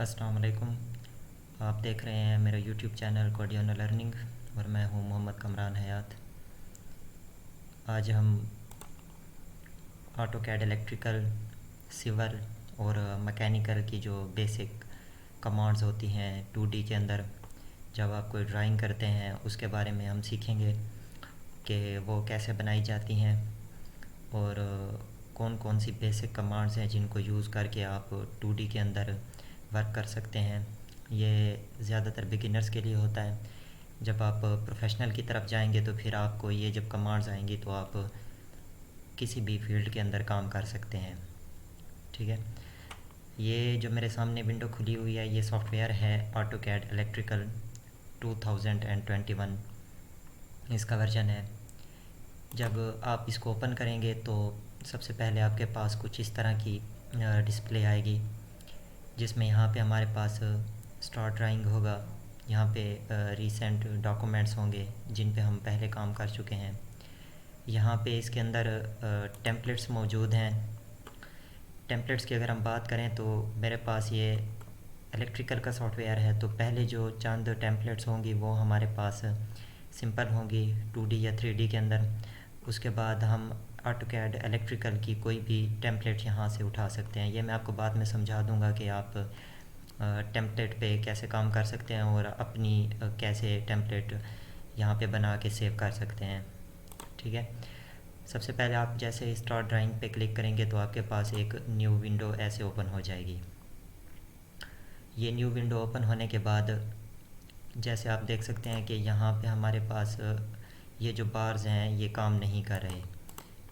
अस्सलाम वालेकुम। आप देख रहे हैं मेरा यूट्यूब चैनल कोडियन लर्निंग और मैं हूं मोहम्मद कमरान हयात। आज हम ऑटो कैड इलेक्ट्रिकल, सिविल और मैकेनिकल की जो बेसिक कमांड्स होती हैं 2D के अंदर, जब आप कोई ड्राइंग करते हैं उसके बारे में हम सीखेंगे कि वो कैसे बनाई जाती हैं और कौन कौन सी बेसिक कमांड्स हैं जिनको यूज़ करके आप 2D के अंदर वर्क कर सकते हैं। ये ज़्यादातर बिगिनर्स के लिए होता है। जब आप प्रोफेशनल की तरफ जाएंगे तो फिर आपको ये जब कमांड्स आएंगी तो आप किसी भी फील्ड के अंदर काम कर सकते हैं। ठीक है, ये जो मेरे सामने विंडो खुली हुई है ये सॉफ्टवेयर है ऑटो कैड इलेक्ट्रिकल 2021 इसका वर्जन है। जब आप इसको ओपन करेंगे तो सबसे पहले आपके पास कुछ इस तरह की डिस्प्ले आएगी, जिसमें यहाँ पे हमारे पास स्टार्ट ड्राइंग होगा। यहाँ पे रीसेंट डॉक्यूमेंट्स होंगे जिन पे हम पहले काम कर चुके हैं। यहाँ पे इसके अंदर टेम्पलेट्स मौजूद हैं। टेम्पलेट्स की अगर हम बात करें तो मेरे पास ये इलेक्ट्रिकल का सॉफ्टवेयर है, तो पहले जो चंद टेम्पलेट्स होंगी वो हमारे पास सिंपल होंगी 2D या 3D के अंदर। उसके बाद हम ऑटोकैड इलेक्ट्रिकल की कोई भी टेम्पलेट यहाँ से उठा सकते हैं। ये मैं आपको बाद में समझा दूँगा कि आप टेम्पलेट पे कैसे काम कर सकते हैं और अपनी कैसे टेम्पलेट यहाँ पे बना के सेव कर सकते हैं। ठीक है, सबसे पहले आप जैसे स्टार्ट ड्राइंग पे क्लिक करेंगे तो आपके पास एक न्यू विंडो ऐसे ओपन हो जाएगी। ये न्यू विंडो ओपन होने के बाद जैसे आप देख सकते हैं कि यहाँ पे हमारे पास ये जो बार्स हैं ये काम नहीं कर रहे।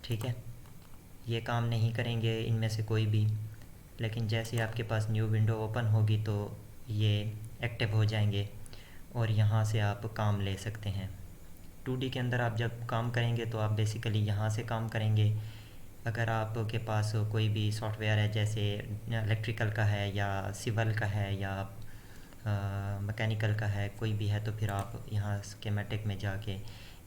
ठीक है, ये काम नहीं करेंगे इनमें से कोई भी, लेकिन जैसे ही आपके पास न्यू विंडो ओपन होगी तो ये एक्टिव हो जाएंगे और यहाँ से आप काम ले सकते हैं। 2D के अंदर आप जब काम करेंगे तो आप बेसिकली यहाँ से काम करेंगे। अगर आपके पास कोई भी सॉफ्टवेयर है जैसे इलेक्ट्रिकल का है या सिविल का है या मैकेनिकल का है, कोई भी है, तो फिर आप यहाँ स्कीमेटिक में जाके,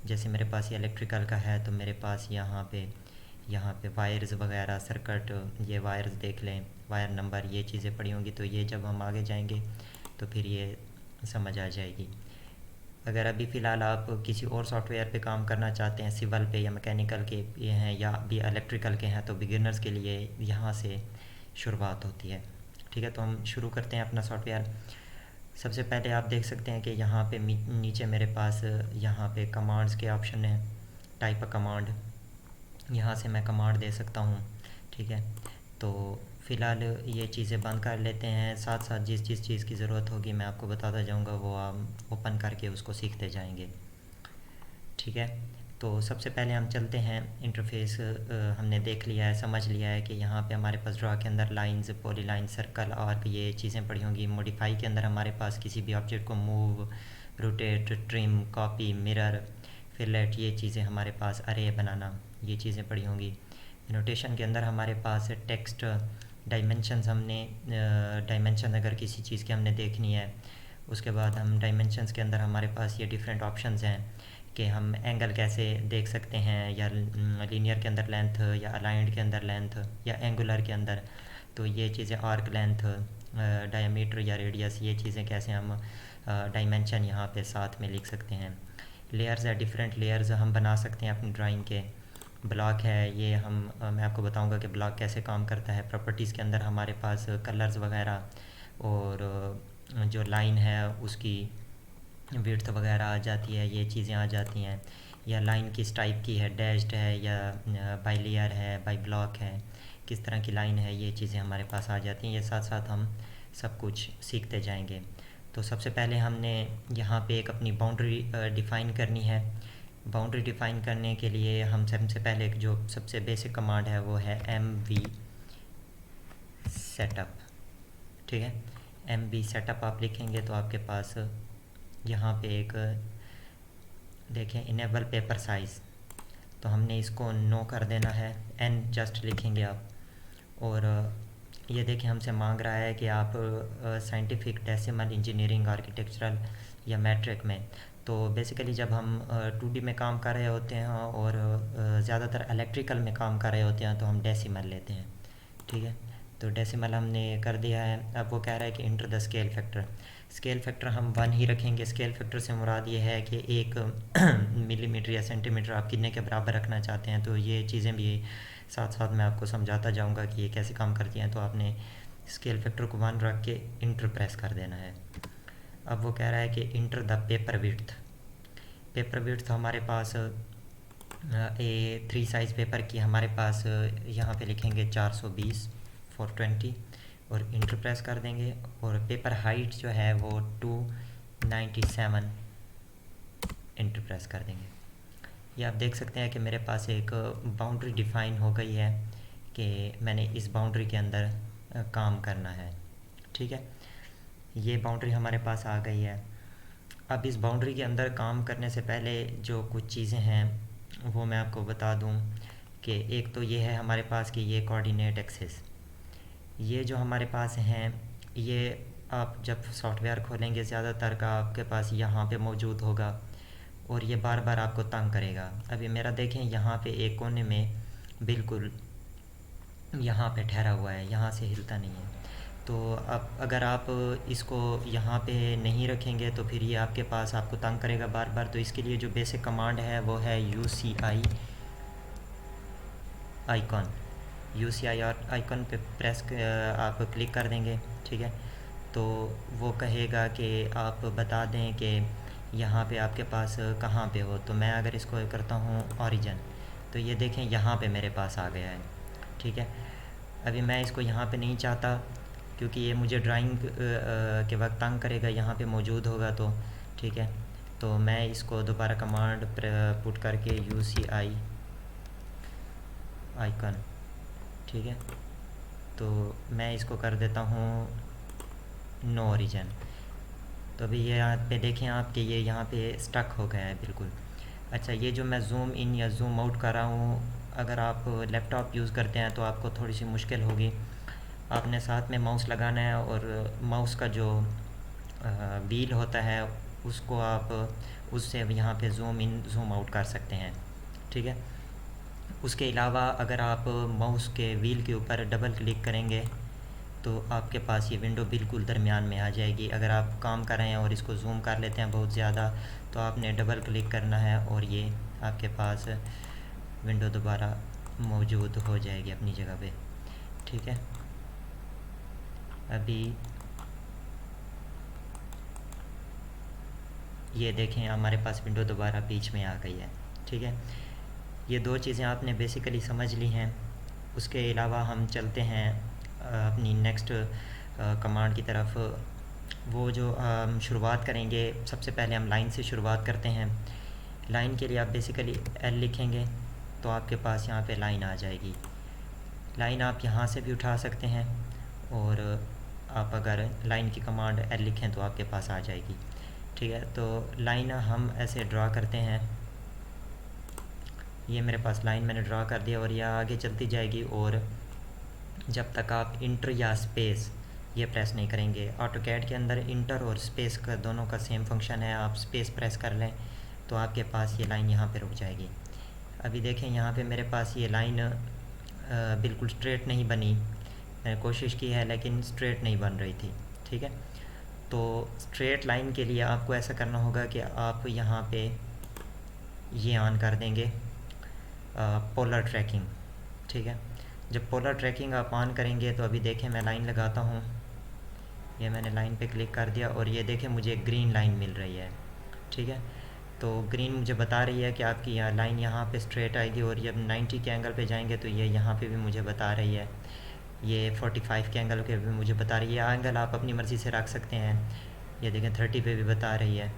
जैसे मेरे पास ये इलेक्ट्रिकल का है तो मेरे पास यहाँ पे वायर्स वगैरह सर्किट, ये वायर्स देख लें, वायर नंबर, ये चीज़ें पड़ी होंगी। तो ये जब हम आगे जाएंगे तो फिर ये समझ आ जाएगी। अगर अभी फ़िलहाल आप किसी और सॉफ्टवेयर पे काम करना चाहते हैं, सिविल पे या मैकेनिकल के ये हैं या भी इलेक्ट्रिकल के हैं, तो बिगिनर्स के लिए यहाँ से शुरुआत होती है। ठीक है, तो हम शुरू करते हैं अपना सॉफ्टवेयर। सबसे पहले आप देख सकते हैं कि यहाँ पे नीचे मेरे पास यहाँ पे कमांड्स के ऑप्शन हैं, टाइप अ कमांड, यहाँ से मैं कमांड दे सकता हूँ। ठीक है, तो फ़िलहाल ये चीज़ें बंद कर लेते हैं। साथ साथ जिस चीज़ की ज़रूरत होगी मैं आपको बताता जाऊँगा, वो आप ओपन करके उसको सीखते जाएंगे। ठीक है, तो सबसे पहले हम चलते हैं इंटरफेस। हमने देख लिया है, समझ लिया है कि यहाँ पे हमारे पास ड्रा के अंदर लाइंस, पॉलीलाइन, सर्कल और ये चीज़ें पड़ी होंगी। मॉडिफाई के अंदर हमारे पास किसी भी ऑब्जेक्ट को move, rotate, trim, copy, mirror, fillet, ये चीज़ें हमारे पास, अरे बनाना, ये चीज़ें पड़ी होंगी। नोटेशन के अंदर हमारे पास टेक्स्ट, डायमेंशंस, हमने डायमेंशन अगर किसी चीज़ की हमने देखनी है, उसके बाद हम डायमेंशंस के अंदर हमारे पास ये डिफरेंट ऑप्शंस हैं कि हम एंगल कैसे देख सकते हैं, या लीनियर के अंदर लेंथ, या अलाइंड के अंदर लेंथ, या एंगुलर के अंदर। तो ये चीज़ें आर्क लेंथ, डायमीटर या रेडियस, ये चीज़ें कैसे हम डायमेंशन यहाँ पे साथ में लिख सकते हैं। लेयर्स है, डिफरेंट लेयर्स हम बना सकते हैं अपनी ड्राइंग के। ब्लॉक है, ये हम मैं आपको बताऊंगा कि ब्लॉक कैसे काम करता है। प्रॉपर्टीज़ के अंदर हमारे पास कलर्स वगैरह और जो लाइन है उसकी विड्थ वगैरह आ जाती है, ये चीज़ें आ जाती हैं। या लाइन किस टाइप की है, डैश्ड है या बाई लेयर है, बाई ब्लॉक है, किस तरह की लाइन है, ये चीज़ें हमारे पास आ जाती हैं। ये साथ साथ हम सब कुछ सीखते जाएंगे। तो सबसे पहले हमने यहाँ पे एक अपनी बाउंड्री डिफ़ाइन करनी है। बाउंड्री डिफ़ाइन करने के लिए हम सबसे पहले जो सबसे बेसिक कमांड है वो है MV सेटअप। ठीक है, MV सेटअप आप लिखेंगे तो आपके पास यहाँ पे एक देखें, इनेबल पेपर साइज़, तो हमने इसको नो कर देना है, N जस्ट लिखेंगे आप। और ये देखें हमसे मांग रहा है कि आप साइंटिफिक, डेसिमल, इंजीनियरिंग, आर्किटेक्चरल या मैट्रिक में। तो बेसिकली जब हम 2D में काम कर रहे होते हैं और ज़्यादातर इलेक्ट्रिकल में काम कर रहे होते हैं तो हम डेसिमल लेते हैं। ठीक है, तो डेसिमल हमने कर दिया है। अब वो कह रहा है कि enter the scale factor. Scale factor हम 1 ही रखेंगे। स्केल फैक्टर से मुराद ये है कि एक मिलीमीटर या सेंटीमीटर आप कितने के बराबर रखना चाहते हैं। तो ये चीज़ें भी साथ साथ मैं आपको समझाता जाऊंगा कि ये कैसे काम करती हैं। तो आपने स्केल फैक्टर को 1 रख के इंटर प्रेस कर देना है। अब वो कह रहा है कि enter the paper width. Paper width हमारे पास A3 साइज़ पेपर की हमारे पास यहाँ पे लिखेंगे 420 420 और इंटर प्रेस कर देंगे। और पेपर हाइट जो है वो 297 इंटर प्रेस कर देंगे। ये आप देख सकते हैं कि मेरे पास एक बाउंड्री डिफ़ाइन हो गई है कि मैंने इस बाउंड्री के अंदर काम करना है। ठीक है, ये बाउंड्री हमारे पास आ गई है। अब इस बाउंड्री के अंदर काम करने से पहले जो कुछ चीज़ें हैं वो मैं आपको बता दूं कि एक तो ये है हमारे पास कि ये कोऑर्डिनेट एक्सिस, ये जो हमारे पास हैं ये आप जब सॉफ्टवेयर खोलेंगे ज़्यादातर का आपके पास यहाँ पे मौजूद होगा और ये बार बार आपको तंग करेगा। अभी मेरा देखें यहाँ पे एक कोने में बिल्कुल यहाँ पे ठहरा हुआ है, यहाँ से हिलता नहीं है। तो अब अगर आप इसको यहाँ पे नहीं रखेंगे तो फिर ये आपके पास आपको तंग करेगा बार बार। तो इसके लिए जो बेसिक कमांड है वो है UCI आइकॉन। UCI और आइकॉन पे प्रेस आप क्लिक कर देंगे। ठीक है, तो वो कहेगा कि आप बता दें कि यहाँ पे आपके पास कहाँ पे हो। तो मैं अगर इसको करता हूँ ओरिजिन, तो ये देखें यहाँ पे मेरे पास आ गया है। ठीक है, अभी मैं इसको यहाँ पे नहीं चाहता क्योंकि ये मुझे ड्राइंग के वक्त तंग करेगा, यहाँ पे मौजूद होगा तो। ठीक है, तो मैं इसको दोबारा कमांड पुट करके UCI आइकन, ठीक है, तो मैं इसको कर देता हूँ नो ओरिजिन। तो अभी ये यहाँ पे देखें आप कि ये यहाँ पे स्टक हो गया है बिल्कुल। अच्छा, ये जो मैं ज़ूम इन या ज़ूम आउट कर रहा हूँ, अगर आप लैपटॉप यूज़ करते हैं तो आपको थोड़ी सी मुश्किल होगी। आपने साथ में माउस लगाना है और माउस का जो व्हील होता है उसको आप उससे यहाँ पे ज़ूम इन ज़ूम आउट कर सकते हैं। ठीक है, उसके अलावा अगर आप माउस के व्हील के ऊपर डबल क्लिक करेंगे तो आपके पास ये विंडो बिल्कुल दरमियान में आ जाएगी। अगर आप काम कर रहे हैं और इसको ज़ूम कर लेते हैं बहुत ज़्यादा तो आपने डबल क्लिक करना है और ये आपके पास विंडो दोबारा मौजूद हो जाएगी अपनी जगह पे। ठीक है, अभी ये देखें हमारे पास विंडो दोबारा बीच में आ गई है। ठीक है, ये दो चीज़ें आपने बेसिकली समझ ली हैं। उसके अलावा हम चलते हैं अपनी नेक्स्ट कमांड की तरफ। वो जो हम शुरुआत करेंगे, सबसे पहले हम लाइन से शुरुआत करते हैं। लाइन के लिए आप बेसिकली L लिखेंगे तो आपके पास यहाँ पे लाइन आ जाएगी। लाइन आप यहाँ से भी उठा सकते हैं और आप अगर लाइन की कमांड L लिखें तो आपके पास आ जाएगी। ठीक है, तो लाइन हम ऐसे ड्रा करते हैं। ये मेरे पास लाइन मैंने ड्रा कर दिया और यह आगे चलती जाएगी और जब तक आप इंटर या स्पेस ये प्रेस नहीं करेंगे। ऑटोकैड के अंदर इंटर और स्पेस का दोनों का सेम फंक्शन है। आप स्पेस प्रेस कर लें तो आपके पास ये लाइन यहाँ पे रुक जाएगी। अभी देखें यहाँ पे मेरे पास ये लाइन बिल्कुल स्ट्रेट नहीं बनी। मैंने कोशिश की है लेकिन स्ट्रेट नहीं बन रही थी। ठीक है, तो स्ट्रेट लाइन के लिए आपको ऐसा करना होगा कि आप यहाँ पे ये ऑन कर देंगे पोलर ट्रैकिंग। ठीक है, जब पोलर ट्रैकिंग आप ऑन करेंगे तो अभी देखें मैं लाइन लगाता हूँ। ये मैंने लाइन पे क्लिक कर दिया और ये देखें मुझे ग्रीन लाइन मिल रही है। ठीक है, तो ग्रीन मुझे बता रही है कि आपकी लाइन यहाँ पे स्ट्रेट आएगी और जब 90 के एंगल पे जाएंगे तो ये यहाँ पे भी मुझे बता रही है। ये 45 के एंगल पे भी मुझे बता रही है। एंगल आप अपनी मर्ज़ी से रख सकते हैं। ये देखें 30 पे भी बता रही है।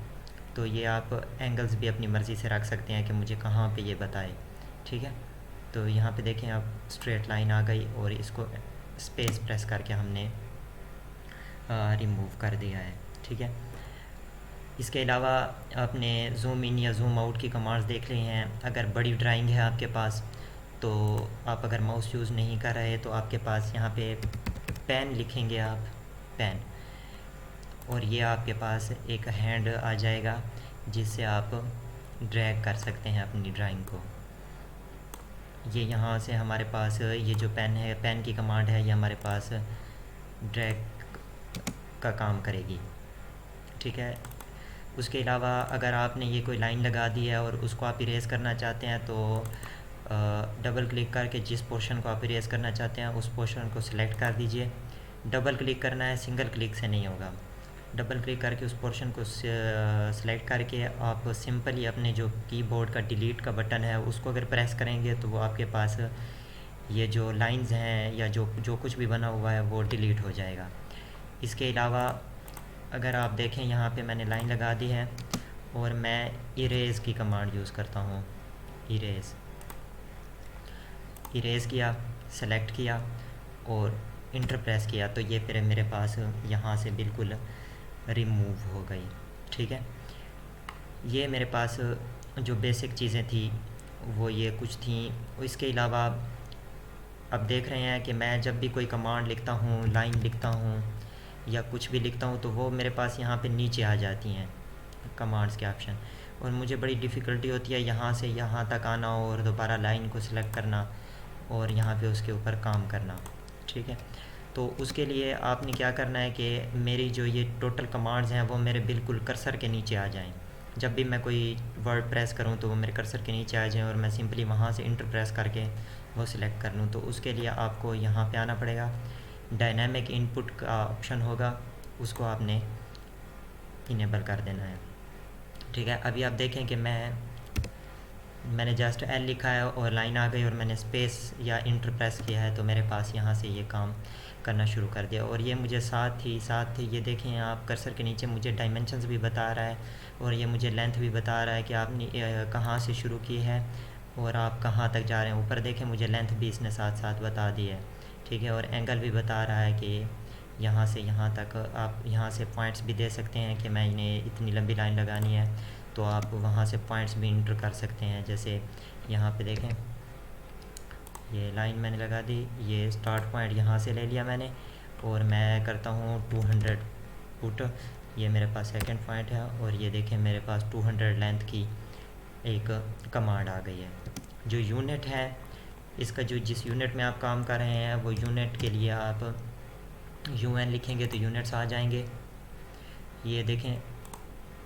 तो ये आप एंगल्स भी अपनी मर्ज़ी से रख सकते हैं कि मुझे कहाँ पे ये बताए। ठीक है, तो यहाँ पे देखें आप स्ट्रेट लाइन आ गई और इसको स्पेस प्रेस करके हमने रिमूव कर दिया है। ठीक है, इसके अलावा आपने ज़ूम इन या ज़ूम आउट की कमांड्स देख ली हैं। अगर बड़ी ड्राइंग है आपके पास तो आप अगर माउस यूज़ नहीं कर रहे तो आपके पास यहाँ पे पेन लिखेंगे आप पेन, और ये आपके पास एक हैंड आ जाएगा जिससे आप ड्रैग कर सकते हैं अपनी ड्राइंग को। ये यहाँ से हमारे पास ये जो पेन है, पेन की कमांड है, ये हमारे पास ड्रैग का काम करेगी। ठीक है। उसके अलावा अगर आपने ये कोई लाइन लगा दी है और उसको आप इरेज़ करना चाहते हैं तो डबल क्लिक करके जिस पोर्शन को आप इरेज़ करना चाहते हैं उस पोर्शन को सिलेक्ट कर दीजिए। डबल क्लिक करना है, सिंगल क्लिक से नहीं होगा। डबल क्लिक करके उस पोर्शन को सिलेक्ट करके आप सिंपली अपने जो कीबोर्ड का डिलीट का बटन है उसको अगर प्रेस करेंगे तो वो आपके पास ये जो लाइंस हैं या जो जो कुछ भी बना हुआ है वो डिलीट हो जाएगा। इसके अलावा अगर आप देखें यहाँ पे मैंने लाइन लगा दी है और मैं इरेज़ की कमांड यूज़ करता हूँ। इरेज़ किया, सेलेक्ट किया और इंटर प्रेस किया तो ये फिर मेरे पास यहाँ से बिल्कुल रिमूव हो गई। ठीक है। ये मेरे पास जो बेसिक चीज़ें थी वो ये कुछ थी। इसके अलावा अब देख रहे हैं कि मैं जब भी कोई कमांड लिखता हूँ, लाइन लिखता हूँ या कुछ भी लिखता हूँ तो वो मेरे पास यहाँ पे नीचे आ जाती हैं कमांड्स के ऑप्शन, और मुझे बड़ी डिफ़िकल्टी होती है यहाँ से यहाँ तक आना और दोबारा लाइन को सिलेक्ट करना और यहाँ पे उसके ऊपर काम करना। ठीक है। तो उसके लिए आपने क्या करना है कि मेरी जो ये टोटल कमांड्स हैं वो मेरे बिल्कुल कर्सर के नीचे आ जाएं। जब भी मैं कोई वर्ड प्रेस करूं तो वो मेरे कर्सर के नीचे आ जाएं और मैं सिंपली वहाँ से इंटर प्रेस करके वो सिलेक्ट कर लूँ। तो उसके लिए आपको यहाँ पे आना पड़ेगा, डायनामिक इनपुट का ऑप्शन होगा, उसको आपने इनेबल कर देना है। ठीक है। अभी आप देखें कि मैंने जस्ट एल लिखा है और लाइन आ गई और मैंने स्पेस या इंटर प्रेस किया है तो मेरे पास यहाँ से ये काम करना शुरू कर दिया। और ये मुझे साथ ही ये देखें आप कर्सर के नीचे मुझे डायमेंशंस भी बता रहा है और ये मुझे लेंथ भी बता रहा है कि आपने कहाँ से शुरू की है और आप कहाँ तक जा रहे हैं। ऊपर देखें मुझे लेंथ भी इसने साथ साथ बता दी है। ठीक है। और एंगल भी बता रहा है कि यहाँ से यहाँ तक आप यहाँ से पॉइंट्स भी दे सकते हैं कि मैं इन्हें इतनी लंबी लाइन लगानी है तो आप वहाँ से पॉइंट्स भी इंटर कर सकते हैं। जैसे यहाँ पे देखें ये लाइन मैंने लगा दी, ये स्टार्ट पॉइंट यहाँ से ले लिया मैंने और मैं करता हूँ 200 फुट, ये मेरे पास सेकंड पॉइंट है और ये देखें मेरे पास 200 लेंथ की एक कमांड आ गई है। जो यूनिट है इसका, जो जिस यूनिट में आप काम कर रहे हैं वो यूनिट के लिए आप UN लिखेंगे तो यूनिट्स आ जाएंगे। ये देखें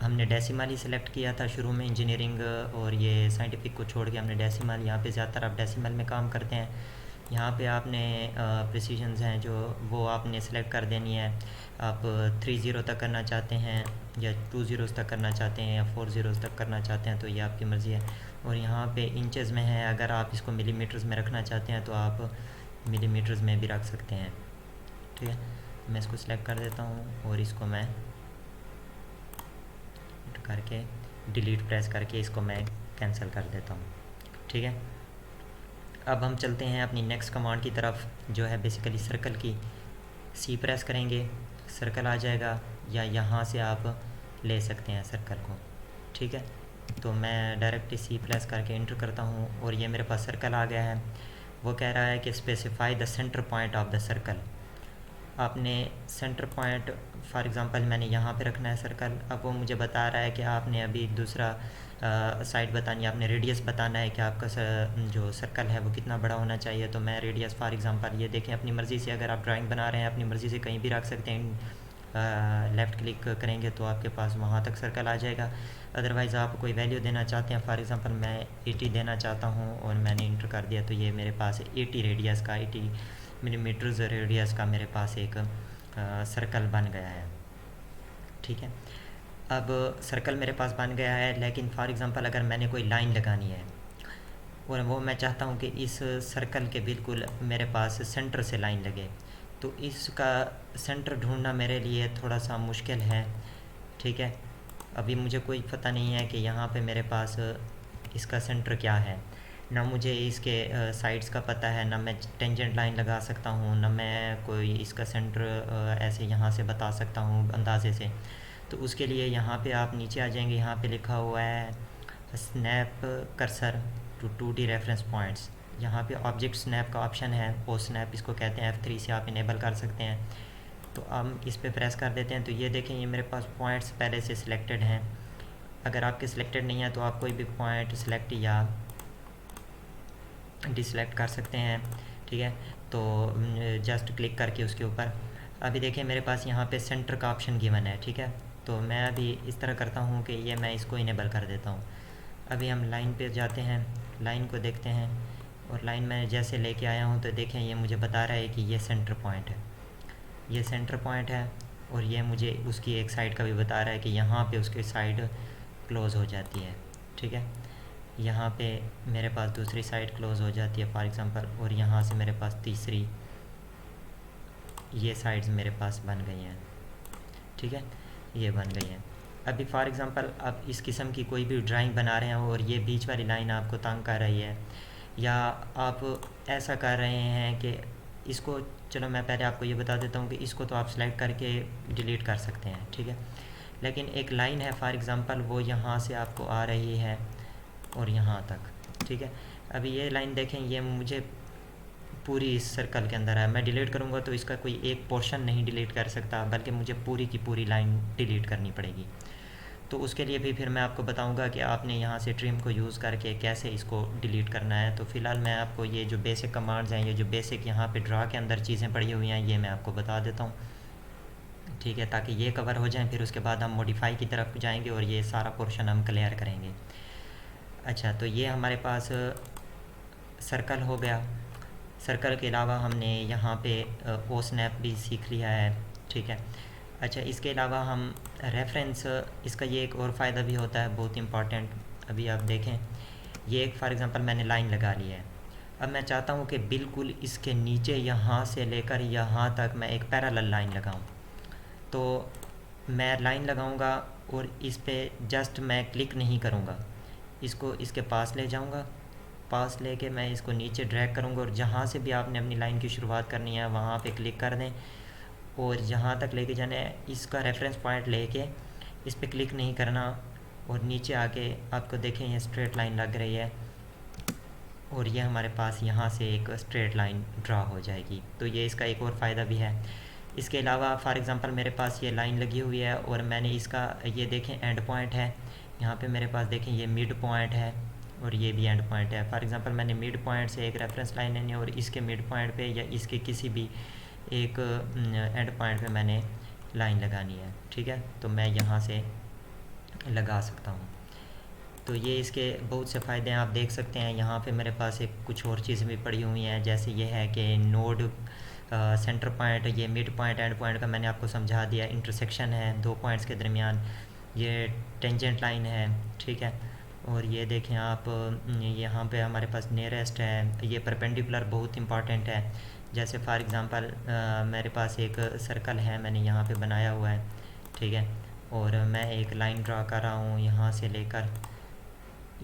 हमने डेसिमल ही सिलेक्ट किया था शुरू में इंजीनियरिंग और ये साइंटिफिक को छोड़ के हमने डेसिमल, यहाँ पे ज़्यादातर आप डेसिमल में काम करते हैं। यहाँ पे आपने प्रिसीजन्स हैं जो वो आपने सेलेक्ट कर देनी है। आप 3 ज़ीरो तक करना चाहते हैं या 2 ज़ीरोज़ तक करना चाहते हैं या 4 ज़ीरोज़ तक करना चाहते हैं तो ये आपकी मर्ज़ी है। और यहाँ पे इंचेस में है, अगर आप इसको मिलीमीटर्स में रखना चाहते हैं तो आप मिलीमीटर्स में भी रख सकते हैं। ठीक है। मैं इसको सिलेक्ट कर देता हूँ और इसको मैं करके डिलीट प्रेस करके इसको मैं कैंसिल कर देता हूँ। ठीक है। अब हम चलते हैं अपनी नेक्स्ट कमांड की तरफ जो है बेसिकली सर्कल की। सी प्रेस करेंगे सर्कल आ जाएगा या यहाँ से आप ले सकते हैं सर्कल को। ठीक है। तो मैं डायरेक्टली सी प्रेस करके इंटर करता हूँ और ये मेरे पास सर्कल आ गया है। वो कह रहा है कि specify the centre point of the circle. आपने सेंटर पॉइंट फॉर एग्ज़ाम्पल मैंने यहाँ पे रखना है सर्कल। अब वो मुझे बता रहा है कि आपने अभी दूसरा साइड बतानी है, आपने रेडियस बताना है कि आपका जो सर्कल है वो कितना बड़ा होना चाहिए। तो मैं रेडियस फॉर एग्ज़ाम्पल ये देखें अपनी मर्ज़ी से, अगर आप ड्राइंग बना रहे हैं अपनी मर्ज़ी से कहीं भी रख सकते हैं। लेफ़्ट क्लिक करेंगे तो आपके पास वहाँ तक सर्कल आ जाएगा। अदरवाइज़ आप कोई वैल्यू देना चाहते हैं, फॉर एग्ज़ाम्पल मैं 80 देना चाहता हूँ और मैंने इंटर कर दिया तो ये मेरे पास 80 रेडियस का 80 मिलीमीटर्स रेडियस का मेरे पास एक सर्कल बन गया है। ठीक है। अब सर्कल मेरे पास बन गया है, लेकिन फॉर एग्ज़ाम्पल अगर मैंने कोई लाइन लगानी है और वो मैं चाहता हूँ कि इस सर्कल के बिल्कुल मेरे पास सेंटर से लाइन लगे, तो इसका सेंटर ढूंढना मेरे लिए थोड़ा सा मुश्किल है। ठीक है। अभी मुझे कोई पता नहीं है कि यहाँ पे मेरे पास इसका सेंटर क्या है, ना मुझे इसके साइड्स का पता है, ना मैं टेंजेंट लाइन लगा सकता हूँ, ना मैं कोई इसका सेंटर ऐसे यहाँ से बता सकता हूँ अंदाज़े से। तो उसके लिए यहाँ पे आप नीचे आ जाएंगे, यहाँ पे लिखा हुआ है snap cursor to 2D reference points. यहाँ पे ऑब्जेक्ट स्नैप का ऑप्शन है, ओ स्नैप इसको कहते हैं, F3 से आप इनेबल कर सकते हैं। तो हम इस पर प्रेस कर देते हैं तो ये देखें ये मेरे पास पॉइंट्स पहले से सिलेक्टेड हैं। अगर आपके सिलेक्टेड नहीं है तो आप कोई भी पॉइंट सिलेक्ट या डिसलेक्ट कर सकते हैं, ठीक है। तो जस्ट क्लिक करके उसके ऊपर अभी देखिए मेरे पास यहाँ पे सेंटर का ऑप्शन गिवन है, ठीक है। तो मैं अभी इस तरह करता हूँ कि ये मैं इसको इनेबल कर देता हूँ। अभी हम लाइन पे जाते हैं, लाइन को देखते हैं, और लाइन में जैसे लेके आया हूँ तो देखें ये मुझे बता रहा है कि ये सेंटर पॉइंट है, ये सेंटर पॉइंट है। और ये मुझे उसकी एक साइड का भी बता रहा है कि यहाँ पे उसकी साइड क्लोज़ हो जाती है, ठीक है। यहाँ पे मेरे पास दूसरी साइड क्लोज़ हो जाती है फॉर एग्ज़ाम्पल, और यहाँ से मेरे पास तीसरी, ये साइड्स मेरे पास बन गई हैं, ठीक है, ये बन गई हैं। अभी फॉर एग्ज़ाम्पल आप इस किस्म की कोई भी ड्राइंग बना रहे हैं और ये बीच वाली लाइन आपको तंग कर रही है, या आप ऐसा कर रहे हैं कि इसको, चलो मैं पहले आपको ये बता देता हूँ कि इसको तो आप सेलेक्ट करके डिलीट कर सकते हैं, ठीक है। लेकिन एक लाइन है फॉर एग्ज़ाम्पल वो यहाँ से आपको आ रही है और यहाँ तक, ठीक है। अभी ये लाइन देखें, ये मुझे पूरी इस सर्कल के अंदर है, मैं डिलीट करूँगा तो इसका कोई एक पोर्शन नहीं डिलीट कर सकता, बल्कि मुझे पूरी की पूरी लाइन डिलीट करनी पड़ेगी। तो उसके लिए भी फिर मैं आपको बताऊंगा कि आपने यहाँ से ट्रिम को यूज़ करके कैसे इसको डिलीट करना है। तो फ़िलहाल मैं आपको ये जो बेसिक कमांड्स हैं, ये जो बेसिक यहाँ पे ड्रा के अंदर चीज़ें पड़ी हुई हैं, ये मैं आपको बता देता हूँ, ठीक है, ताकि ये कवर हो जाए। फिर उसके बाद हम मॉडिफाई की तरफ जाएंगे और ये सारा पोर्शन हम क्लियर करेंगे। अच्छा, तो ये हमारे पास सर्कल हो गया। सर्कल के अलावा हमने यहाँ पे ओ स्नैप भी सीख लिया है, ठीक है। अच्छा, इसके अलावा हम रेफरेंस, इसका ये एक और फ़ायदा भी होता है बहुत इम्पॉर्टेंट। अभी आप देखें, ये एक फॉर एग्ज़ाम्पल मैंने लाइन लगा ली है। अब मैं चाहता हूँ कि बिल्कुल इसके नीचे यहाँ से लेकर यहाँ तक मैं एक पैरेलल लाइन लगाऊँ। तो मैं लाइन लगाऊँगा और इस पे जस्ट मैं क्लिक नहीं करूँगा, इसको इसके पास ले जाऊँगा, पास लेके मैं इसको नीचे ड्रैग करूँगा, और जहाँ से भी आपने अपनी लाइन की शुरुआत करनी है वहाँ पे क्लिक कर दें, और जहाँ तक लेके जाना है इसका रेफरेंस पॉइंट लेके इस पे क्लिक नहीं करना, और नीचे आके आपको देखें ये स्ट्रेट लाइन लग रही है, और ये हमारे पास यहाँ से एक स्ट्रेट लाइन ड्रा हो जाएगी। तो ये इसका एक और फ़ायदा भी है। इसके अलावा फॉर एग्ज़ाम्पल मेरे पास ये लाइन लगी हुई है और मैंने इसका, ये देखें एंड पॉइंट है, यहाँ पे मेरे पास देखें ये मिड पॉइंट है और ये भी एंड पॉइंट है। फॉर एग्ज़ाम्पल मैंने मिड पॉइंट से एक रेफरेंस लाइन लेनी है और इसके मिड पॉइंट पे या इसके किसी भी एक एंड पॉइंट पे मैंने लाइन लगानी है, ठीक है। तो मैं यहाँ से लगा सकता हूँ। तो ये इसके बहुत से फ़ायदे हैं, आप देख सकते हैं। यहाँ पे मेरे पास एक कुछ और चीज़ें भी पड़ी हुई हैं, जैसे ये है कि नोड, सेंटर पॉइंट, ये मिड पॉइंट एंड पॉइंट का मैंने आपको समझा दिया, इंटरसेक्शन है दो पॉइंट्स के दरमियान, ये टेंजेंट लाइन है, ठीक है। और ये देखें आप, यहाँ पे हमारे पास नियरेस्ट है, ये परपेंडिकुलर बहुत इंपॉर्टेंट है। जैसे फॉर एग्ज़ाम्पल मेरे पास एक सर्कल है, मैंने यहाँ पे बनाया हुआ है, ठीक है, और मैं एक लाइन ड्रा कर रहा हूँ, यहाँ से लेकर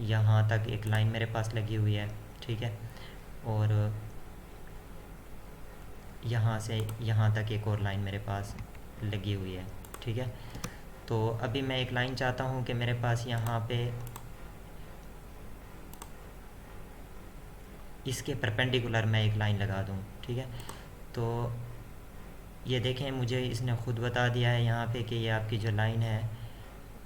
यहाँ तक एक लाइन मेरे पास लगी हुई है, ठीक है, और यहाँ से यहाँ तक एक और लाइन मेरे पास लगी हुई है, ठीक है। तो अभी मैं एक लाइन चाहता हूँ कि मेरे पास यहाँ पे इसके परपेंडिकुलर मैं एक लाइन लगा दूँ, ठीक है। तो ये देखें, मुझे इसने ख़ुद बता दिया है यहाँ पे कि ये आपकी जो लाइन है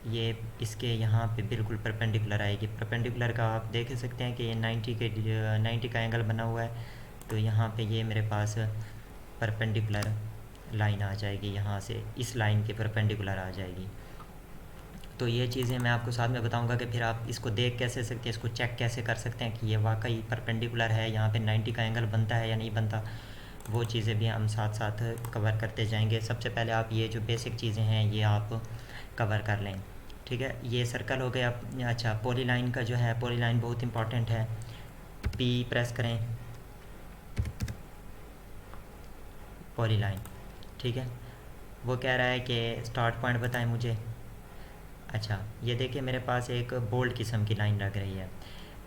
ये इसके यहाँ पे बिल्कुल परपेंडिकुलर आएगी। परपेंडिकुलर का आप देख सकते हैं कि ये 90 का एंगल बना हुआ है, तो यहाँ पे ये मेरे पास परपेंडिकुलर लाइन आ जाएगी, यहाँ से इस लाइन के परपेंडिकुलर आ जाएगी। तो ये चीज़ें मैं आपको साथ में बताऊंगा कि फिर आप इसको देख कैसे सकते हैं, इसको चेक कैसे कर सकते हैं कि ये वाकई परपेंडिकुलर है, यहाँ पे 90 का एंगल बनता है या नहीं बनता। वो चीज़ें भी हम साथ साथ कवर करते जाएंगे। सबसे पहले आप ये जो बेसिक चीज़ें हैं ये आप कवर कर लें, ठीक है। ये सर्कल हो गया। अच्छा, पॉलीलाइन का जो है, पॉलीलाइन बहुत इंपॉर्टेंट है। पी प्रेस करें, पॉलीलाइन, ठीक है। वो कह रहा है कि स्टार्ट पॉइंट बताएं मुझे। अच्छा, ये देखिए मेरे पास एक बोल्ड किस्म की लाइन लग रही है।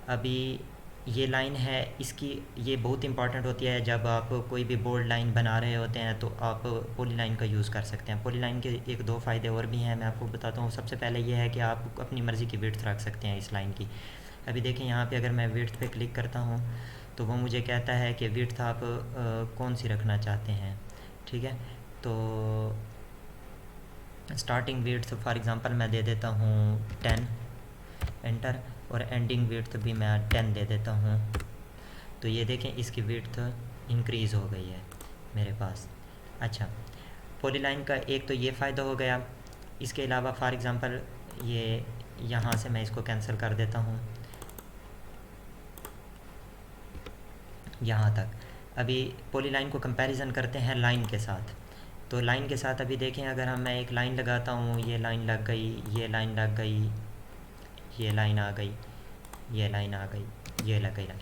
अभी ये लाइन है, इसकी ये बहुत इंपॉर्टेंट होती है जब आप कोई भी बोल्ड लाइन बना रहे होते हैं, तो आप पॉली लाइन का यूज़ कर सकते हैं। पॉली लाइन के एक दो फ़ायदे और भी हैं, मैं आपको बताता हूँ। सबसे पहले ये है कि आप अपनी मर्ज़ी की विड्थ रख सकते हैं इस लाइन की। अभी देखिए यहाँ पे अगर मैं विड्थ पे क्लिक करता हूँ तो वो मुझे कहता है कि विड्थ आप कौन सी रखना चाहते हैं, ठीक है। तो स्टार्टिंग विड्थ फॉर एग्ज़ाम्पल मैं दे देता हूँ 10, एंटर, और एंडिंग विड्थ भी मैं 10 दे देता हूँ, तो ये देखें इसकी विड्थ इंक्रीज़ हो गई है मेरे पास। अच्छा, पॉलीलाइन का एक तो ये फ़ायदा हो गया। इसके अलावा फॉर एग्ज़ाम्पल ये यहाँ से मैं इसको कैंसिल कर देता हूँ यहाँ तक। अभी पॉलीलाइन को कंपैरिजन करते हैं लाइन के साथ। तो लाइन के साथ अभी देखें, अगर मैं एक लाइन लगाता हूँ, ये लाइन लग गई, ये लाइन लग गई, ये लाइन आ गई, ये लाइन आ गई, ये लग गई लाइन।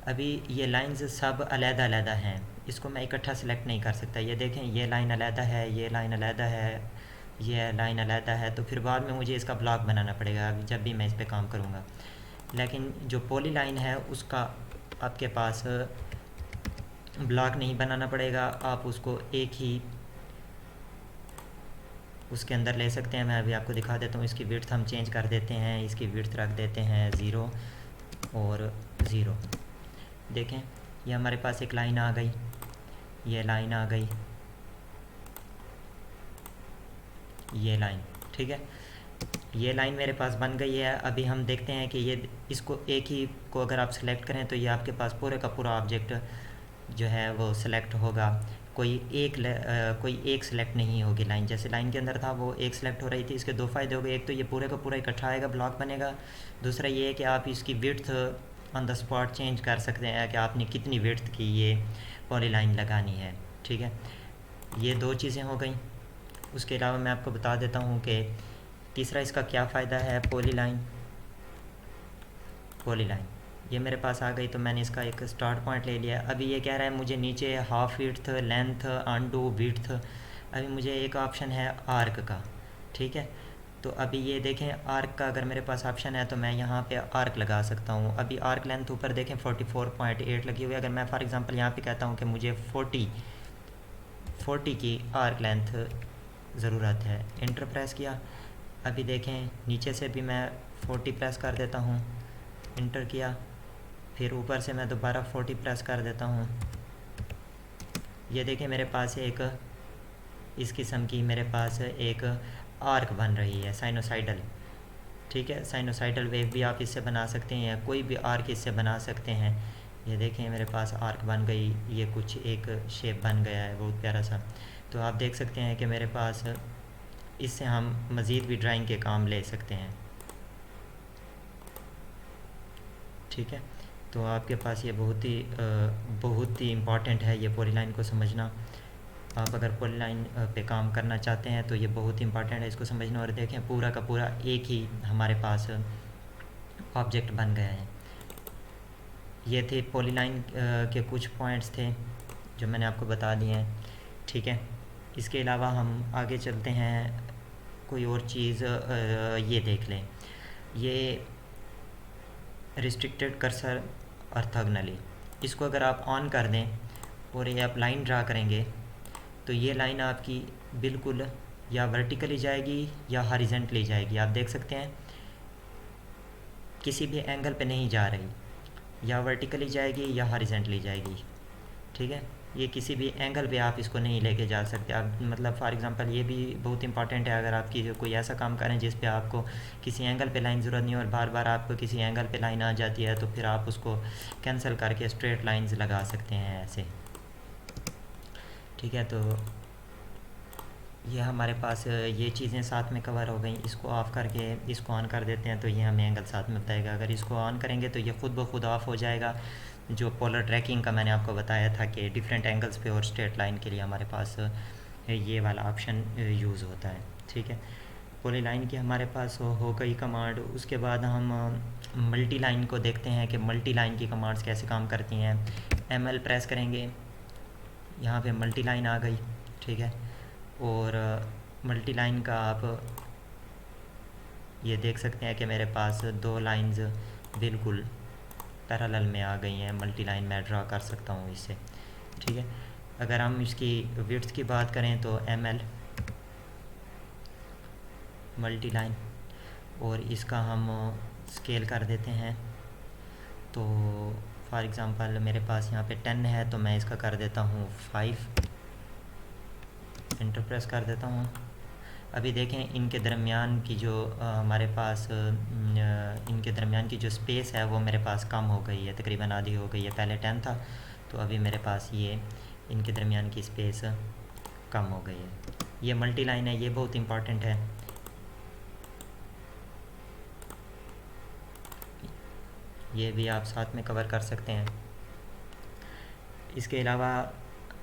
अभी ये लाइंस सब अलग-अलग हैं, इसको मैं इकट्ठा सेलेक्ट नहीं कर सकता। ये देखें ये लाइन अलग है, ये लाइन अलग है, ये लाइन अलग है, तो फिर बाद में मुझे इसका ब्लॉक बनाना पड़ेगा जब भी मैं इस पर काम करूँगा। लेकिन जो पॉली लाइन है उसका आपके पास ब्लॉक नहीं बनाना पड़ेगा, आप उसको एक ही उसके अंदर ले सकते हैं। मैं अभी आपको दिखा देता हूँ। इसकी विड्थ हम चेंज कर देते हैं, इसकी विड्थ रख देते हैं 0 और 0। देखें ये हमारे पास एक लाइन आ गई, ये लाइन आ गई, ये लाइन, ठीक है। ये लाइन मेरे पास बन गई है। अभी हम देखते हैं कि ये इसको एक ही को अगर आप सेलेक्ट करें तो ये आपके पास पूरे का पूरा ऑब्जेक्ट जो है वो सिलेक्ट होगा। कोई एक सिलेक्ट नहीं होगी लाइन। जैसे लाइन के अंदर था वो एक सिलेक्ट हो रही थी। इसके दो फ़ायदे हो गए, एक तो ये पूरे का पूरा इकट्ठा आएगा, ब्लॉक बनेगा। दूसरा ये है कि आप इसकी width on the spot change कर सकते हैं कि आपने कितनी विड्थ की ये पॉली लाइन लगानी है, ठीक है। ये दो चीज़ें हो गई। उसके अलावा मैं आपको बता देता हूँ कि तीसरा इसका क्या फ़ायदा है। पॉली लाइन ये मेरे पास आ गई तो मैंने इसका एक स्टार्ट पॉइंट ले लिया। अभी ये कह रहा है मुझे नीचे half width, length, undo, width. अभी मुझे एक ऑप्शन है आर्क का, ठीक है। तो अभी ये देखें आर्क का अगर मेरे पास ऑप्शन है तो मैं यहाँ पे आर्क लगा सकता हूँ। अभी आर्क लेंथ ऊपर देखें 44.8 लगी हुई है। अगर मैं फॉर एग्ज़ाम्पल यहाँ पे कहता हूँ कि मुझे 40 की आर्क लेंथ ज़रूरत है, इंटर प्रेस किया। अभी देखें नीचे से भी मैं 40 प्रेस कर देता हूँ, इंटर किया। फिर ऊपर से मैं दोबारा 40 प्रेस कर देता हूँ। ये देखें मेरे पास एक इस किस्म की मेरे पास एक आर्क बन रही है, साइनोसाइडल, ठीक है। साइनोसाइडल वेव भी आप इससे बना सकते हैं या कोई भी आर्क इससे बना सकते हैं। ये देखें मेरे पास आर्क बन गई, ये कुछ एक शेप बन गया है बहुत प्यारा सा। तो आप देख सकते हैं कि मेरे पास इससे हम मज़ीद भी ड्राइंग के काम ले सकते हैं, ठीक है। तो आपके पास ये बहुत ही इम्पॉर्टेंट है ये पॉलीलाइन को समझना। आप अगर पॉलीलाइन पे काम करना चाहते हैं तो ये बहुत ही इम्पॉर्टेंट है इसको समझना। और देखें पूरा का पूरा एक ही हमारे पास ऑब्जेक्ट बन गया है। ये थे पॉलीलाइन के कुछ पॉइंट्स थे जो मैंने आपको बता दिए हैं, ठीक है। इसके अलावा हम आगे चलते हैं, कोई और चीज़ ये देख लें। ये रिस्ट्रिक्टेड कर्सर ऑर्थोगोनली, इसको अगर आप ऑन कर दें और ये आप लाइन ड्रा करेंगे तो ये लाइन आपकी बिल्कुल या वर्टिकली जाएगी या हॉरिजॉन्टली जाएगी। आप देख सकते हैं किसी भी एंगल पे नहीं जा रही, या वर्टिकली जाएगी या हॉरिजॉन्टली जाएगी, ठीक है। ये किसी भी एंगल पे आप इसको नहीं लेके जा सकते। आप मतलब फॉर एग्ज़ाम्पल ये भी बहुत इंपॉर्टेंट है, अगर आपकी जो कोई ऐसा काम करें जिस पे आपको किसी एंगल पे लाइन ज़रूरत नहीं हो और बार बार आपको किसी एंगल पे लाइन आ जाती है, तो फिर आप उसको कैंसिल करके स्ट्रेट लाइंस लगा सकते हैं ऐसे, ठीक है। तो ये हमारे पास ये चीज़ें साथ में कवर हो गई। इसको ऑफ़ करके इसको ऑन कर देते हैं तो ये हमें एंगल साथ में बताएगा। अगर इसको ऑन करेंगे तो ये ख़ुद ब खुद ऑफ़ हो जाएगा। जो पोलर ट्रैकिंग का मैंने आपको बताया था कि डिफरेंट एंगल्स पे और स्ट्रेट लाइन के लिए हमारे पास ये वाला ऑप्शन यूज़ होता है, ठीक है। पॉली लाइन की हमारे पास हो गई कमांड। उसके बाद हम मल्टी लाइन को देखते हैं कि मल्टी लाइन की कमांड्स कैसे काम करती हैं। ML प्रेस करेंगे, यहाँ पे मल्टी लाइन आ गई, ठीक है। और मल्टी लाइन का आप ये देख सकते हैं कि मेरे पास दो लाइंस बिल्कुल पैरेलल में आ गई हैं। मल्टी लाइन मैं ड्रा कर सकता हूँ इससे, ठीक है। अगर हम इसकी विड्थ की बात करें तो ML मल्टी लाइन, और इसका हम स्केल कर देते हैं। तो फॉर एग्ज़ाम्पल मेरे पास यहाँ पे 10 है तो मैं इसका कर देता हूँ 5, इंटर प्रेस कर देता हूँ। अभी देखें इनके दरमियान की जो हमारे पास इनके दरमियान की जो स्पेस है वो मेरे पास कम हो गई है, तकरीबन आधी हो गई है। पहले 10 था, तो अभी मेरे पास ये इनके दरमियान की स्पेस कम हो गई है। ये मल्टी लाइन है, ये बहुत इम्पॉर्टेंट है। ये भी आप साथ में कवर कर सकते हैं। इसके अलावा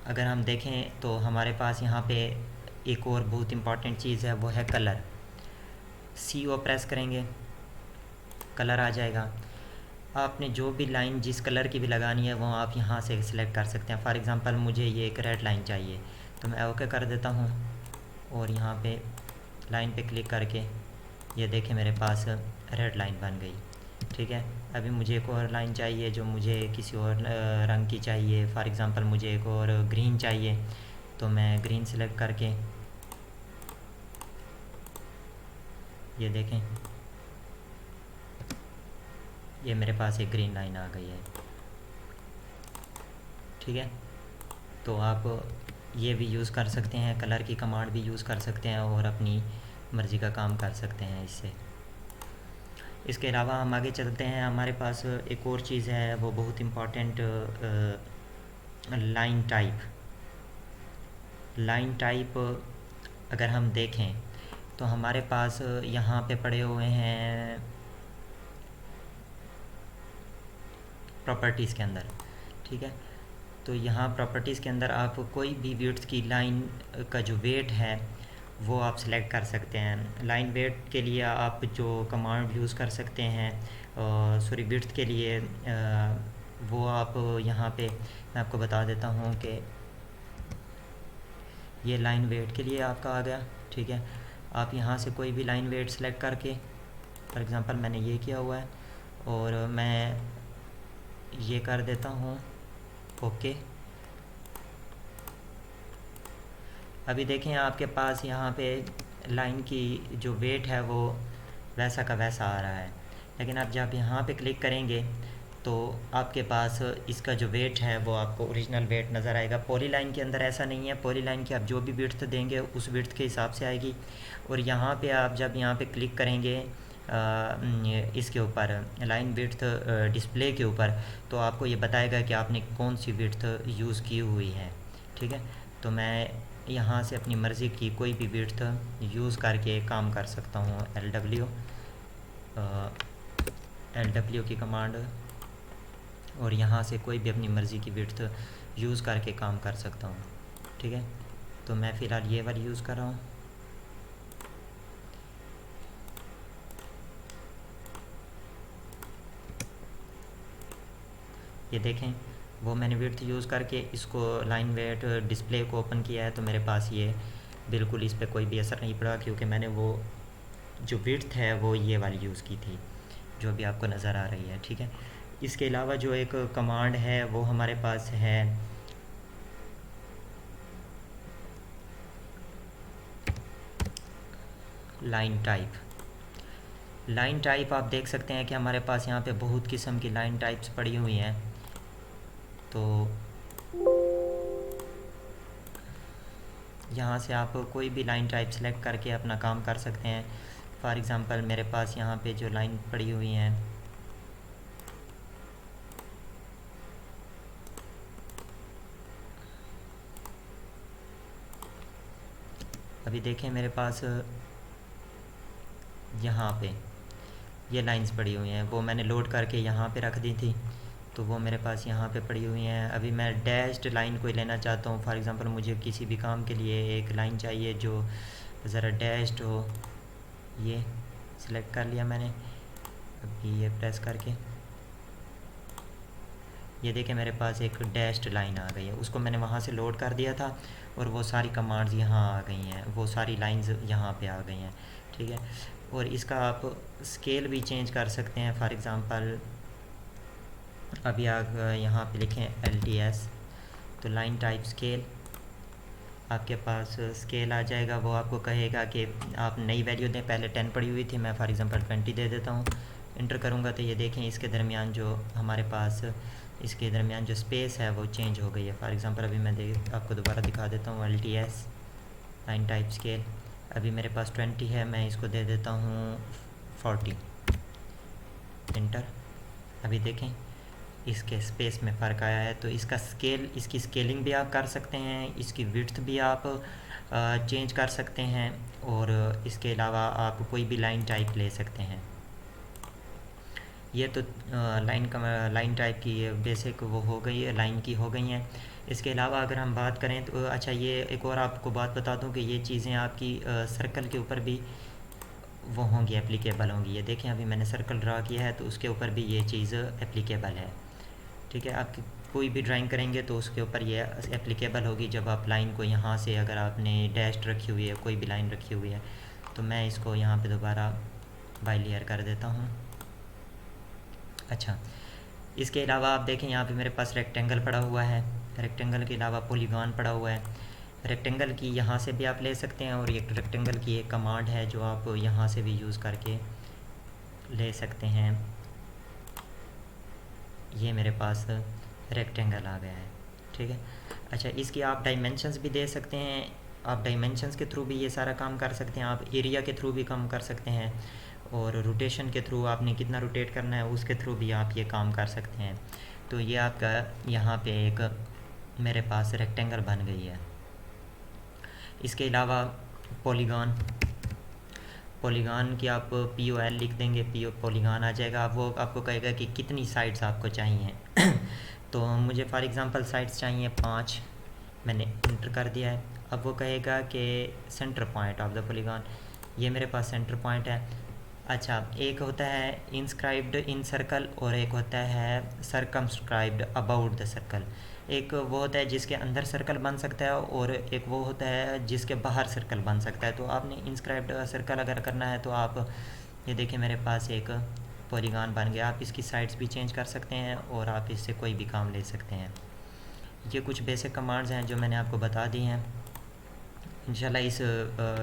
अगर हम देखें तो हमारे पास यहाँ पे एक और बहुत इम्पॉर्टेंट चीज़ है, वो है कलर। CO प्रेस करेंगे, कलर आ जाएगा। आपने जो भी लाइन जिस कलर की भी लगानी है वो आप यहाँ से सिलेक्ट कर सकते हैं। फॉर एग्ज़ाम्पल मुझे ये एक रेड लाइन चाहिए, तो मैं ओके कर देता हूँ और यहाँ पे लाइन पे क्लिक करके ये देखें मेरे पास रेड लाइन बन गई। ठीक है, अभी मुझे एक और लाइन चाहिए जो मुझे किसी और रंग की चाहिए। फॉर एग्ज़ाम्पल मुझे एक और ग्रीन चाहिए, तो मैं ग्रीन सेलेक्ट करके ये देखें ये मेरे पास एक ग्रीन लाइन आ गई है। ठीक है, तो आप ये भी यूज़ कर सकते हैं, कलर की कमांड भी यूज़ कर सकते हैं और अपनी मर्ज़ी का काम कर सकते हैं इससे। इसके अलावा हम आगे चलते हैं। हमारे पास एक और चीज़ है, वो बहुत important, line type. Line type अगर हम देखें तो हमारे पास यहाँ पे पड़े हुए हैं प्रॉपर्टीज़ के अंदर। ठीक है, तो यहाँ प्रॉपर्टीज़ के अंदर आप कोई भी विड्थ की लाइन का जो वेट है वो आप सेलेक्ट कर सकते हैं। लाइन वेट के लिए आप जो कमांड यूज़ कर सकते हैं, सॉरी विड्थ के लिए वो आप यहाँ पे मैं आपको बता देता हूँ कि ये लाइन वेट के लिए आपका आ गया। ठीक है, आप यहाँ से कोई भी लाइन वेट सेलेक्ट करके, फॉर एग्ज़ाम्पल मैंने ये किया हुआ है और मैं ये कर देता हूँ ओके। अभी देखें आपके पास यहाँ पे लाइन की जो वेट है वो वैसा का वैसा आ रहा है, लेकिन आप जब यहाँ पे क्लिक करेंगे तो आपके पास इसका जो वेट है वो आपको ओरिजिनल वेट नज़र आएगा। पॉली लाइन के अंदर ऐसा नहीं है, पॉली लाइन की आप जो भी विड्थ देंगे उस विड्थ के हिसाब से आएगी। और यहाँ पे आप जब यहाँ पे क्लिक करेंगे इसके ऊपर लाइन विड्थ डिस्प्ले के ऊपर, तो आपको ये बताएगा कि आपने कौन सी विड्थ यूज़ की हुई है। ठीक है, तो मैं यहाँ से अपनी मर्ज़ी की कोई भी विड्थ यूज़ करके काम कर सकता हूँ। LW की कमांड, और यहाँ से कोई भी अपनी मर्ज़ी की विड्थ यूज़ करके काम कर सकता हूँ। ठीक है, तो मैं फ़िलहाल ये वाली यूज़ कर रहा हूँ। ये देखें वो मैंने विड्थ यूज़ करके इसको लाइन वेट डिस्प्ले को ओपन किया है, तो मेरे पास ये बिल्कुल इस पर कोई भी असर नहीं पड़ा, क्योंकि मैंने वो जो विड्थ है वो ये वाली यूज़ की थी जो भी आपको नज़र आ रही है। ठीक है, इसके अलावा जो एक कमांड है वो हमारे पास है लाइन टाइप। लाइन टाइप आप देख सकते हैं कि हमारे पास यहाँ पे बहुत किस्म की लाइन टाइप्स पड़ी हुई हैं, तो यहाँ से आप कोई भी लाइन टाइप सेलेक्ट करके अपना काम कर सकते हैं। फॉर एग्ज़ाम्पल मेरे पास यहाँ पे जो लाइन पड़ी हुई हैं अभी देखें मेरे पास यहाँ पे ये लाइंस पड़ी हुई हैं, वो मैंने लोड करके यहाँ पे रख दी थी, तो वो मेरे पास यहाँ पे पड़ी हुई हैं। अभी मैं डैश्ड लाइन कोई लेना चाहता हूँ। फॉर एग्ज़ाम्पल मुझे किसी भी काम के लिए एक लाइन चाहिए जो ज़रा डैश्ड हो, ये सिलेक्ट कर लिया मैंने। अभी ये प्रेस करके ये देखें मेरे पास एक डैश्ड लाइन आ गई है, उसको मैंने वहाँ से लोड कर दिया था और वो सारी कमांड्स यहाँ आ गई हैं, वो सारी लाइंस यहाँ पे आ गई हैं। ठीक है, और इसका आप स्केल भी चेंज कर सकते हैं। फॉर एग्ज़ाम्पल अभी आप यहाँ पे लिखें LTS, तो लाइन टाइप स्केल, आपके पास स्केल आ जाएगा। वो आपको कहेगा कि आप नई वैल्यू दें, पहले 10 पड़ी हुई थी, मैं फॉर एग्ज़ाम्पल 20 दे देता हूँ। इंटर करूँगा तो ये देखें इसके दरमियान जो हमारे पास इसके दरमियान जो स्पेस है वो चेंज हो गई है। फॉर एग्ज़ाम्पल अभी मैं आपको दोबारा दिखा देता हूँ LTS लाइन टाइप स्केल। अभी मेरे पास 20 है, मैं इसको दे देता हूँ 40, इंटर। अभी देखें इसके स्पेस में फ़र्क आया है। तो इसका स्केल, इसकी स्केलिंग भी आप कर सकते हैं, इसकी विड्थ भी आप चेंज कर सकते हैं, और इसके अलावा आप कोई भी लाइन टाइप ले सकते हैं। ये तो लाइन टाइप की बेसिक वो हो गई है, लाइन की हो गई हैं। इसके अलावा अगर हम बात करें तो अच्छा, ये एक और आपको बात बता दूं कि ये चीज़ें आपकी सर्कल के ऊपर भी वो होंगी, एप्लीकेबल होंगी। ये देखें अभी मैंने सर्कल ड्रा किया है तो उसके ऊपर भी ये चीज़ एप्लीकेबल है। ठीक है, आप कोई भी ड्राइंग करेंगे तो उसके ऊपर ये एप्लीकेबल होगी। जब आप लाइन को यहाँ से, अगर आपने डैश रखी हुई है, कोई भी लाइन रखी हुई है, तो मैं इसको यहाँ पे दोबारा बाई लेयर कर देता हूँ। अच्छा, इसके अलावा आप देखें यहाँ पे मेरे पास रेक्टेंगल पड़ा हुआ है, रेक्टेंगल के अलावा पॉलीगॉन पड़ा हुआ है। रेक्टेंगल की यहाँ से भी आप ले सकते हैं, और एक रेक्टेंगल की एक कमांड है जो आप यहाँ से भी यूज़ करके ले सकते हैं। ये मेरे पास रेक्टेंगल आ गया है। ठीक है, अच्छा, इसकी आप डायमेंशंस भी दे सकते हैं। आप डायमेंशंस के थ्रू भी ये सारा काम कर सकते हैं, आप एरिया के थ्रू भी काम कर सकते हैं, और रोटेशन के थ्रू आपने कितना रोटेट करना है उसके थ्रू भी आप ये काम कर सकते हैं। तो ये आपका यहाँ पे एक मेरे पास रेक्टेंगल बन गई है। इसके अलावा पॉलीगॉन, पॉलीगॉन की आप POL लिख देंगे, पॉलीगॉन आ जाएगा। आप वो आपको कहेगा कि कितनी साइड्स आपको चाहिए तो मुझे फॉर एग्ज़ाम्पल साइड्स चाहिए 5, मैंने इंटर कर दिया है। अब वो कहेगा कि centre point of the polygon, ये मेरे पास सेंटर पॉइंट है। अच्छा, एक होता है इंस्क्राइब्ड इन सर्कल, और एक होता है सरकमस्क्राइब्ड अबाउट द सर्कल। एक वो होता है जिसके अंदर सर्कल बन सकता है, और एक वो होता है जिसके बाहर सर्कल बन सकता है। तो आपने इंस्क्राइब्ड सर्कल अगर करना है तो आप ये देखिए मेरे पास एक पॉलीगॉन बन गया। आप इसकी साइड्स भी चेंज कर सकते हैं, और आप इससे कोई भी काम ले सकते हैं। ये कुछ बेसिक कमांड्स हैं जो मैंने आपको बता दी हैं। इंशाल्लाह इस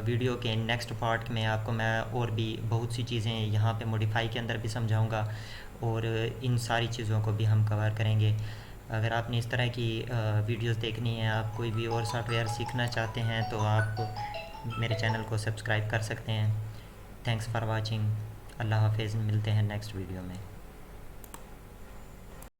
वीडियो के नेक्स्ट पार्ट में आपको मैं और भी बहुत सी चीज़ें यहाँ पे मॉडिफाई के अंदर भी समझाऊंगा, और इन सारी चीज़ों को भी हम कवर करेंगे। अगर आपने इस तरह की वीडियोस देखनी है, आप कोई भी और सॉफ्टवेयर सीखना चाहते हैं, तो आप मेरे चैनल को सब्सक्राइब कर सकते हैं। Thanks for watching. अल्लाह हाफिज़, मिलते हैं नेक्स्ट वीडियो में।